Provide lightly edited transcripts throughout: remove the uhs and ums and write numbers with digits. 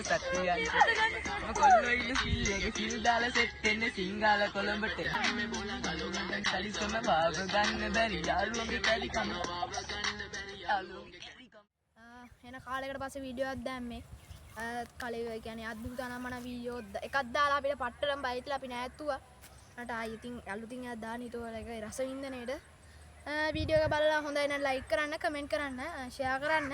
කට්ටියන් කොල්ලෝ ඉන්න සිල්ලේ සිල් දාලා සෙට් වෙන්නේ සිංගාල කොළඹට සලිසම බාව ගන්න බැරි යාළුවගේ කැලිකම එන කාලයකට පස්සේ වීඩියෝ එකක් දැම්මේ කලේ කියන්නේ අද්භූත අනම්මන වීඩියෝ එකක් දාලා අපිට පට්ටලම් බයිටලා අපි නෑත්තුවා නට ආයි ඉතින් අලුතින් එකක් දාන්න හිතුවා ඒක රස වින්දනයේට වීඩියෝ එක බලලා හොඳයි නම් ලයික් කරන්න කමෙන්ට් කරන්න ෂෙයා කරන්න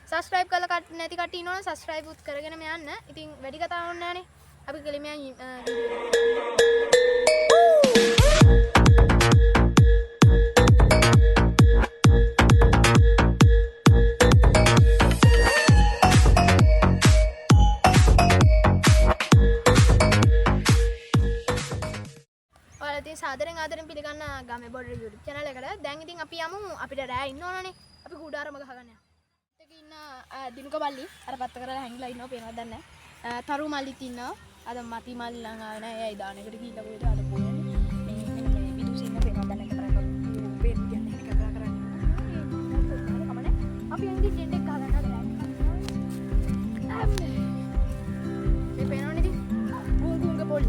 සබස්ක්‍රයිබ් කරලා නැති කට්ටිය ඉන්නවනේ සබස්ක්‍රයිබ් උත් කරගෙන යන්න ඉතින් වැඩි කතා ඕනේ නෑනේ අපි කෙලිමයන් සාදරෙන් ආදරෙන් පිළිගන්න ගමේ බොඩර් YouTube channel එකට. දැන් ඉතින් අපි යමු අපිට රෑ ඉන්න ඕනනේ. අපි කුඩාරම ගහගන්න යනවා. ඒක ඉන්න දිනුක මල්ලි අර පත්ත කරලා හැංගිලා ඉන්නවා පේනවද දන්නේ නැහැ. තරු මල්ලිත් ඉන්නවා. අද මති මල්ලි ළඟ ආවේ නැහැ. එයා දානෙකට ගිහිල්ලා කොහෙද අද පොයන්නේ. මේ විදුසි ඉන්න පේනවද දන්නේ නැහැ. පේන කියන්නේ එක කතා කරන්නේ. අපි යන්නේ ජෙට් එක ගහගන්න රෑ. මේ පේනවනේ ඉතින්. ගුංගුංග පොල්ල.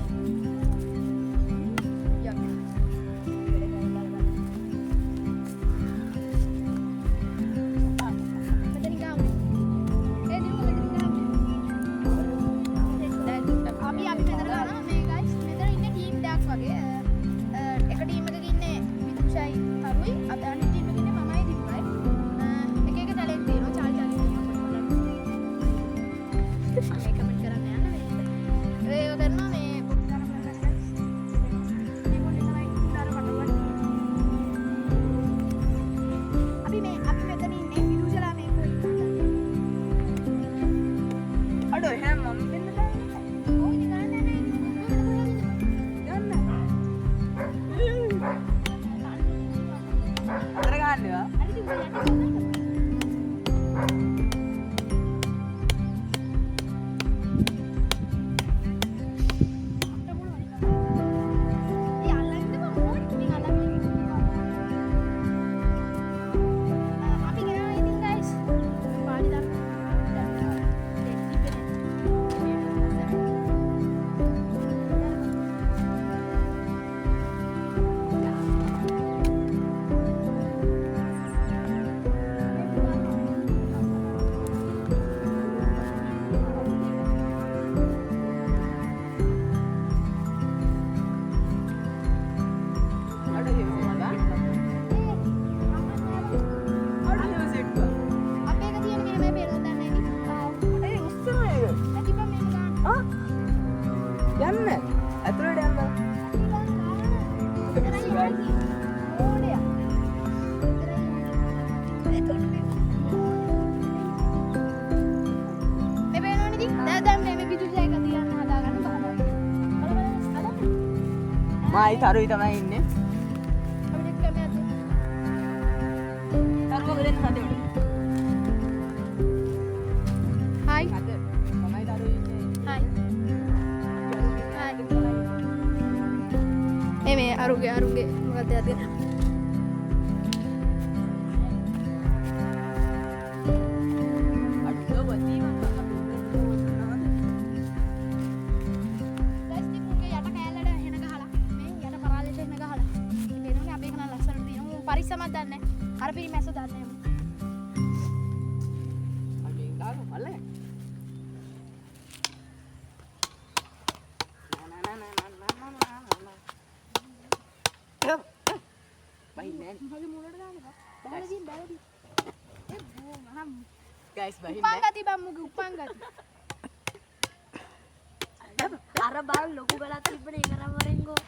මායි තරුයි තමයි ඉන්නේ. අපිට කැමයක් තරුව ගලෙන් හදේට. හායි. අද තමයි තරුයි ඉන්නේ. හායි. හායි. මේ අරුගේ මොකද යද්දී පරිස්සමක් දන්නේ අර පිරිමැස්ස දන්නේ අනේ ගාන මල්ලේ බයින්නේ මගේ මුලට දාන්න බාලකින් බාලකින් ඒ බෝ මහම් ගයිස් බයින්නේ උපංගති බම්මුගේ උපංගති අර බාල් ලොකු ගලක් තිබ්බනේ ඒක රවරෙන්ගෝ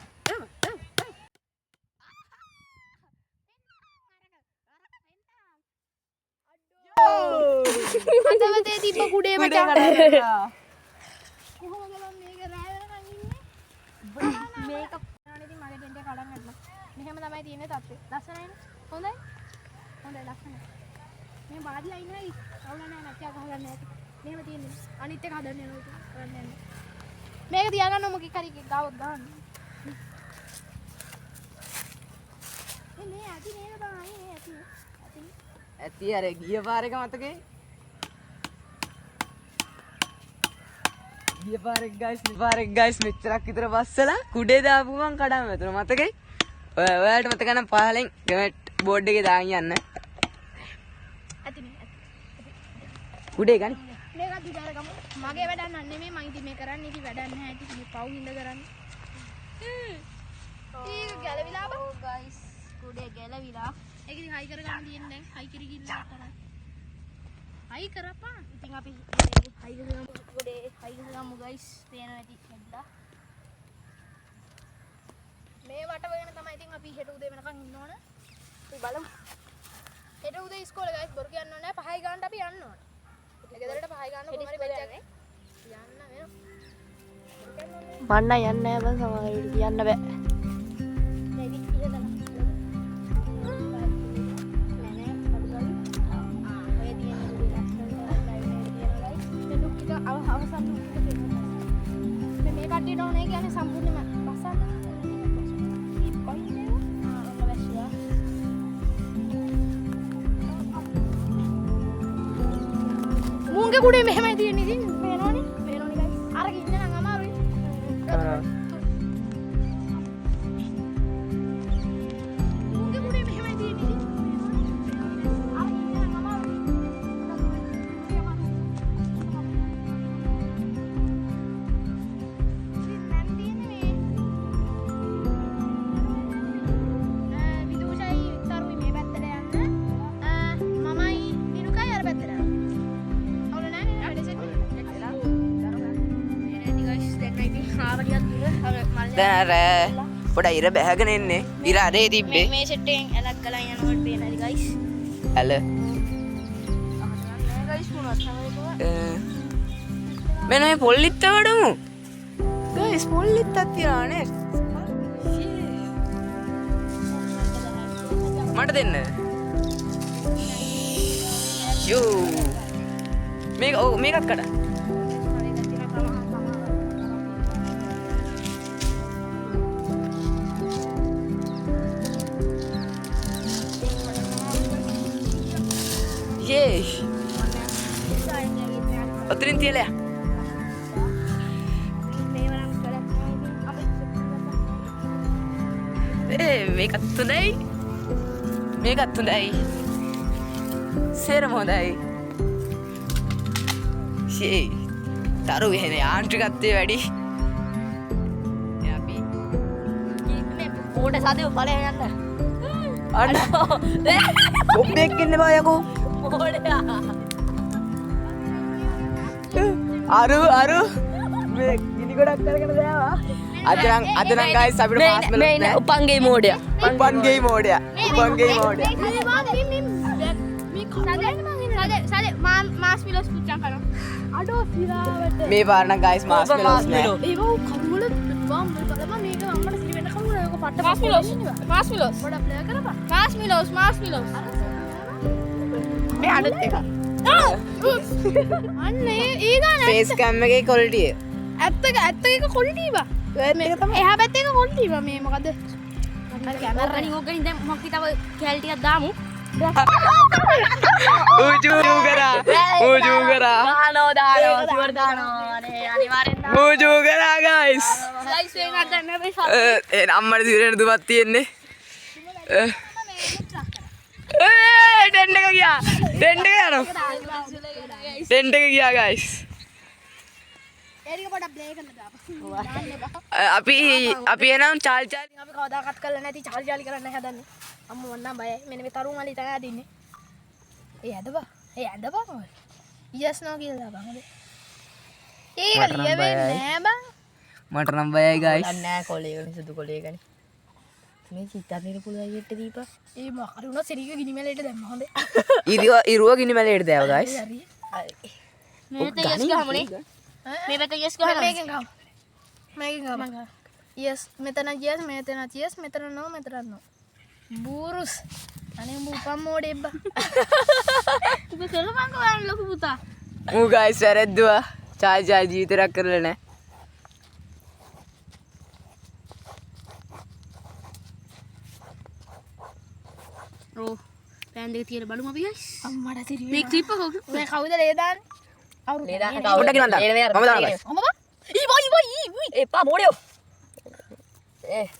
අතවතේ තිබ්බ කුඩේ මචං කොහොමද මම මේක රෑ වෙනකන් ඉන්නේ මේක ඉතින් මගේ ටෙන්ට් එක කඩන් ගන්න මෙහෙම තමයි තියෙන්නේ තත්ත්වය ලස්සනයිනේ හොඳයි ලස්සනයි මේ වාඩිලා ඉන්නේ කවුල නැහැ නැත්නම් ගහගන්න නැති මෙහෙම තියෙන්නේ අනිත් එක හදන්න යනවා ඉතින් කරන්න යන්නේ මේක තියාගන්න මොකක් හරි ගාවක් ගන්න මේ ඇති නේද බායි ඇති අර ගිය පාර එක මතකේ පාරක් ගයිස් මෙච්චරක් විතර බස්සලා කුඩේ දාපු ගමන් කඩාම වැතුණා මතකයි ඔයාලට මතක නම් පහලෙන් කමෙන්ට් බෝඩ් එකේ දාන් යන්න කුඩේ ගනි මේක දිගාරගමු මගේ වැඩක් නෙමෙයි මං ඉතින් මේ කරන්නේ ඉතින් වැඩක් නැහැ ඉතින් මේ පව් හින්දා කරන්නේ ඒක ගැලවිලා බා ගයිස් කුඩේ ගැලවිලා ඒක ඉතින් හයි කරගන්න තියෙන්නේ දැන් හයි කිරි කිල්ලක් කරා හයි කරපා ඉතින් අපි හයි කරමු කුඩේ හයි කරමු ගයිස් පේන ඇති හැදලා මේ වට වෙන තමයි ඉතින් අපි හෙට උදේ වෙනකන් ඉන්න ඕන අපි බලමු හෙට උදේ ඉස්කෝලේ ගයිස් බොරු කියන්න ඕනේ 5යි ගානට අපි යන්න ඕන ගෙදරට 5යි ගානට කොහමද බැච් එක යන්න වෙනවා මන්න යන්න බෑ සමහර විට කියන්න බෑ මුංගේ කුඩේ මෙහෙමයි තියෙන්නේ ඉතින් පේනවනේ ගයිස් අර ඉන්න නම් අමාරුයි මුංගේ කුඩේ මෙහෙමයි තියෙන්නේ ඉතින් අර ඉන්න නම් අමාරුයි විදුෂයි තරුයි මේ පැත්තට යන්න මමයි දිනුකයි අර පැත්තට යන්න දැන් අර පොඩ ඉර බැහැගෙන ඉන්නේ ඉර අරේ තිබ්බේ මේ සෙට් එකෙන් ඇලක් ගලා යනකොට පේනයි ගයිස් ඇල ගයිස් මොනවද මෙන්න මේ පොල්ලිත්ත වඩමු ගයිස් පොල්ලිත්තක් තියනවා නේ මට දෙන්න යෝ මේකත් කඩ ඔතනින් තියලා මේකත් හොඳයි සේරම හොඳයි ෂේ තරු එහෙම යාන්ත්‍රිකත්වයේ වැඩි අපි ඕඩ සාදේ බලය යන්න අන්න ඔබ්බෙක් ඉන්න බා යකෝ ඕඩයා අරු මේ ගිනි ගොඩක් කරගෙන දාවා අද නම් ගයිස් අපිට පාස් මෙලොස් නෑ උපන්ගේ මෝඩයා උපන්ගේ මෝඩයා මාස් මිලස් පුච්චන් කරනවා අඩෝ සිරාවට මේ පාර නම් ගයිස් මාස් මෙලොස් නෑ ඒක කරුවල බම් බලම මේක අම්මට සිරි වෙන්න කවුරු ඒක පට්ට මාස් මිලස් පොඩ ප්ලේ කරපන් මාස් මිලස් මේ අඩත් එක අන්න ඒ ගාන ෆේස් කැම් එකේ ක්වොලිටි ඇත්ත එක ක්වොලිටි බා එහා පැත්තේ එක ක්වොලිටි බා මේ මොකද කැමරානින් ඕකෙන් දැන් මොකක් තව කැල් ටිකක් දාමු ඌජු කරා දානෝ සිවර් දානෝ අනේ අනිවාර්යෙන් දානෝ ඌජු කරා ගයිස් ගයිස් වෙනත් දැන් මේ ඒ අම්මට දිරෙන දුවක් තියෙන්නේ ටෙන්ට් එක ගියා ගයිස් ඒක පොඩක් ප්ලේ කරලා දාපන් අපි එනම් චාල් අපි කවදාකත් කරලා නැති චාලි කරන්න හදන්නේ අම්මෝ වන්නම් බයයි මෙන්න මේ තරුණ අලි තමයි අදින්නේ ඒ ඇදපන් යස් නෝ කියලා දාපන් ඒක ලියවෙන්නේ නෑ බං මට නම් බයයි ගයිස් නෑ කොලේකනේ සුදු කොලේකනේ මේ චිත්තරනේ පුළුවන් යෙට දීපා ඒ මොකද උන සිරික ගිනි මැලේට දැම්ම හොඳේ ඉරුව ගිනි මැලේට දාව ගයිස් මේ තේ යස් ගහමුනේ මේ පැත්තේ යස් ගහනවා මේකෙන් ගම යස් මෙතන යස් මෙතන නෝ බූරුස් අනේ උඹ උපම් මෝඩේ බා උඹ කරපන් කොහොමද ලොකු පුතා ඌ ගයිස් වැරද්දුවා චාල් ජීවිතයක් කරලා නැහැ ඕ පෑන් දෙක තියලා බලමු අපි ගයිස් අම්මට සිරි මේ ක්ලිප් එක මේ කවුද ලේ දාන්නේ අවුරුදු පොඩ්ඩක් ගෙනත් දාන්න. මම දානවා. අම්මා එපා මොඩියෝ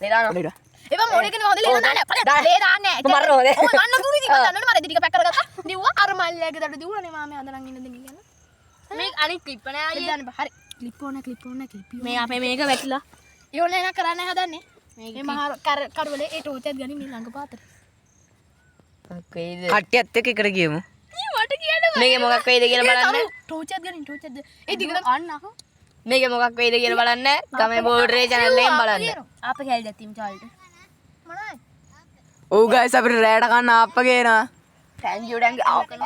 ලේදාන ඒවා මොලේ කෙනෙක් හොඳ ලේ දාන්න ලේ දාන්න මරන්න හොඳේ. ඔය මන්න දුනි ඉතින් දන්නවනේ මම ටික පැක් කරගත්තා දිව්වා අර මල්ලයාගේ දඩ දිව්වනේ මාමේ අදනම් ඉන්න දෙන්නේ කියන මේ අනිත් ක්ලිප් නෑ ඒක දාන්න බා හරි ක්ලිප් ඕන මේ අපේ මේක වැටිලා ඒවල එන කරන්න හදන්නේ මේ මහා කඩවලේ ඒ ටෝච් එකත් ගනින් මේ ළඟ පාතට මොකේද කට්ටියත් එක්ක එකට ගියමු. මට කියන්න මේක මොකක් වෙයිද කියලා බලන්න ටෝච් එකත් ගනින් ටෝච් එකත් ඒ දිගට අන්න අහෝ මේක මොකක් වෙයිද කියලා බලන්න ගමේ බෝඩරේ channel එකෙන් බලන්න අපේ කැල් දැක්තිම් චාල්ට මොනවද ඔව් guys අපිට රැයට කන්න ආප්ප ගේනවා. thank you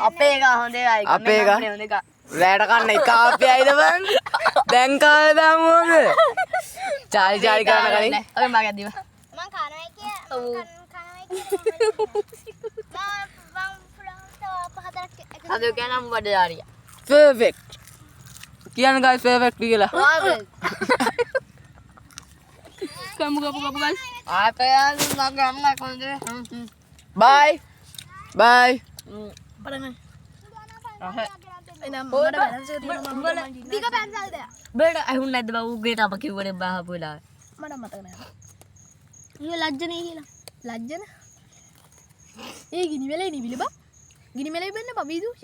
අපේ එක හොඳේ අය අපේ එක? හොඳ එක රැයට කන්න එක ආප්පයයිද බං? දැන් කාලේ දාමුවද? චාලි චාලි කරන කලින් ඔය මගක් දිව මං කනවයි කිය ඔව්. අද ගනම් වඩාරිය perfect. කියන්න guys perfect කියලා. කමු guys අපේ ගම්ම කොන්ද bye. bye. බලන්න අහ එනම් මට බැලන්ස් එක තියෙනවා දිග පැන්සල්ද බඩ අහුන් නැද්ද බා උගේට අප කිව්වනේ බාහපු වෙලාව මට මතක නෑ ඊය ලැජ්ජනේ කියලා ලැජ්ජන ඒ ගිනි වෙලේ නිවිල බා ගිනි මෙලේ බෙන්න බා වීදුෂ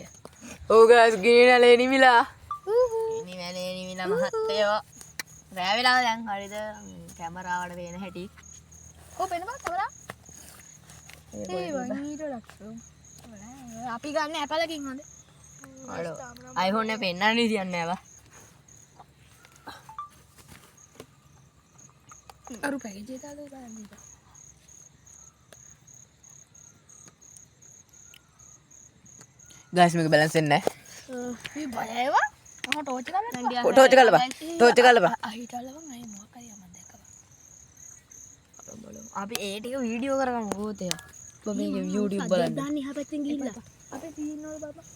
ඔව් guys ගිනි නැලේ නිමිලා. ඉනි මැලේ නිවිලා මහත්තයෝ රෑ වෙලාව දැන් හරිද කැමරාවට පේන හැටි ඔව් පෙන්නපා කවලා ඒ වයින්ට ලක්ෂෝ අපි ගන්න ඇපලකින් හොඳ අඩෝ iPhone එක පෙන්නන්න ඉතියන්නේ නෑවා අරු පැකේජ් එක දාලා බලන්න ඉතින් guys මේක balance වෙන්නේ මේ බයයවා මම ටෝච් එක ගන්න නැහැ. ටෝච් එක ගලපන්. ටෝච් එක ගලපන්. අහිටලවන් අය මොකක් හරි යමන් දැක්කවා අපි ඒ ටික වීඩියෝ කරගමු ගෝතය ඔබ මේක YouTube බලන්න දාන්න එහා පැත්තෙන් ගිහිල්ලා අපේ තියෙනවල බබා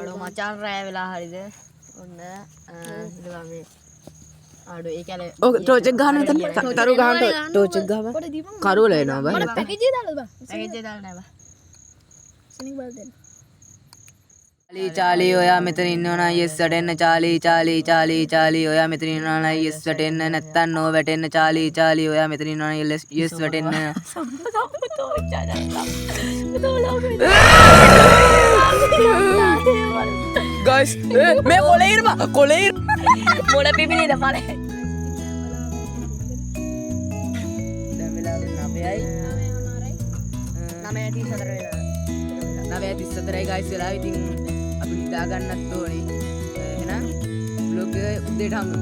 අඩෝ මචං රෑ වෙලා හරිද ඔන්න ඉඳලා මේ අඩෝ ඒ කැලේ ඔව් ටෝච් එක ගහන්න මෙතන. තරු ගහන්න ටෝච් එක ගහපන්. කොට දීපන් කරවල එනවා බං. මට පැකේජ් එක දාලා බා පැකේජ් එක දාලා නෑවා සෙනින් බල දෙන්න චාලි ඔයා මෙතන ඉන්නවනම් yes වැටෙන්න චාලි චාලි චාලි චාලි ඔයා මෙතන ඉන්නවනම් yes වැටෙන්න නැත්තම් no වැටෙන්න චාලි චාලි ඔයා මෙතන ඉන්නවනම් yes වැටෙන්න guys මේ කොලේ ඉරපා කොලේ මොන පිපිලිද පාරේ දැන් වෙලාව 9යි 9:34 වෙලා 9:34යි guys වෙලාව ඉතින් අපි නිදා ගන්නත් ඕනේ එහෙනම් vlog එක උදේට හම්බ